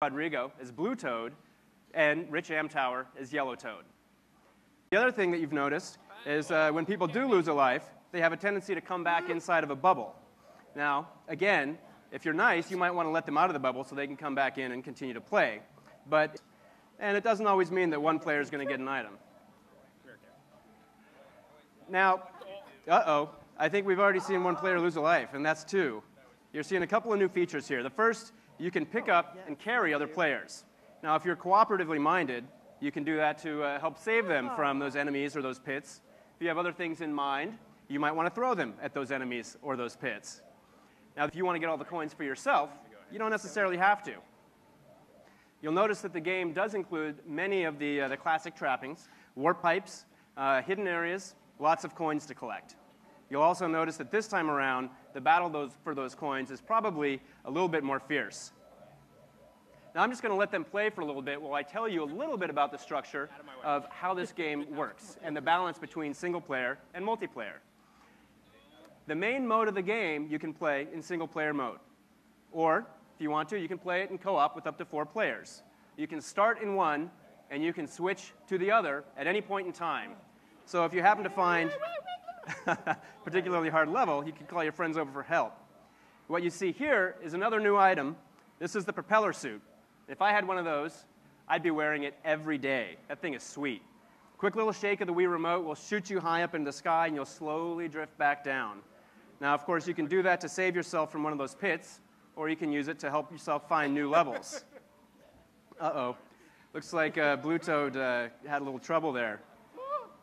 Rodrigo as Blue Toad, and Rich Amtower as Yellow Toad. The other thing that you've noticed is when people do lose a life, they have a tendency to come back inside of a bubble. Now, again, if you're nice, you might want to let them out of the bubble so they can come back in and continue to play. And it doesn't always mean that one player is going to get an item. Now, I think we've already seen one player lose a life, and that's two. You're seeing a couple of new features here. The first, you can pick up and carry other players. Now, if you're cooperatively minded, you can do that to help save them from those enemies or those pits. If you have other things in mind, you might want to throw them at those enemies or those pits. Now, if you want to get all the coins for yourself, you don't necessarily have to. You'll notice that the game does include many of the classic trappings, warp pipes, hidden areas, lots of coins to collect. You'll also notice that this time around, the battle for those coins is probably a little bit more fierce. Now, I'm just going to let them play for a little bit while I tell you a little bit about the structure of how this game works and the balance between single player and multiplayer. The main mode of the game you can play in single player mode. Or, if you want to, you can play it in co-op with up to 4 players. You can start in one, and you can switch to the other at any point in time. So if you happen to find a particularly hard level, you can call your friends over for help. What you see here is another new item. This is the propeller suit. If I had one of those, I'd be wearing it every day. That thing is sweet. Quick little shake of the Wii remote will shoot you high up into the sky, and you'll slowly drift back down. Now, of course, you can do that to save yourself from one of those pits, or you can use it to help yourself find new levels. Looks like Blue Toad had a little trouble there.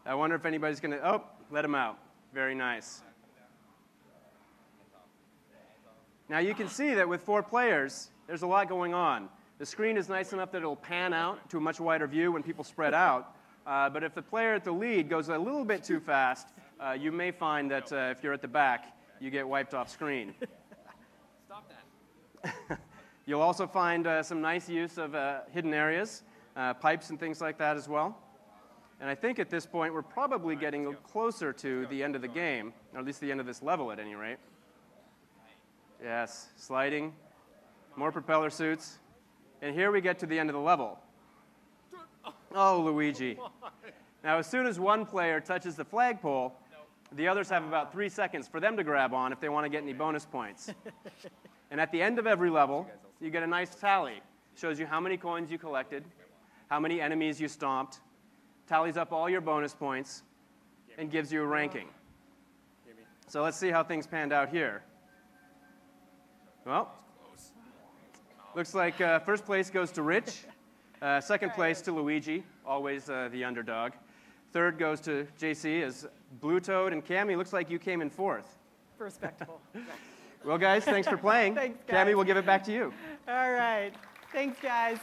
I wonder if anybody's going to... Oh, let him out. Very nice. Now, you can see that with 4 players, there's a lot going on. The screen is nice enough that it'll pan out to a much wider view when people spread out. But if the player at the lead goes a little bit too fast, you may find that if you're at the back, you get wiped off screen. Stop that. You'll also find some nice use of hidden areas, pipes and things like that as well. And I think at this point, we're probably getting closer to the end of the game, or at least the end of this level at any rate. Yes, sliding, more propeller suits. And here we get to the end of the level. Oh, Luigi. Now, as soon as one player touches the flagpole, the others have about 3 seconds for them to grab on if they want to get any bonus points. And at the end of every level, you get a nice tally. Shows you how many coins you collected, how many enemies you stomped, tallies up all your bonus points, and gives you a ranking. So let's see how things panned out here. Well, looks like first place goes to Rich, second place to Luigi, always the underdog. Third goes to JC as Blue Toad, and Cammie, looks like you came in fourth. Respectable. Well, guys, thanks for playing. Thanks, guys. Cammie, we'll give it back to you. All right. Thanks, guys.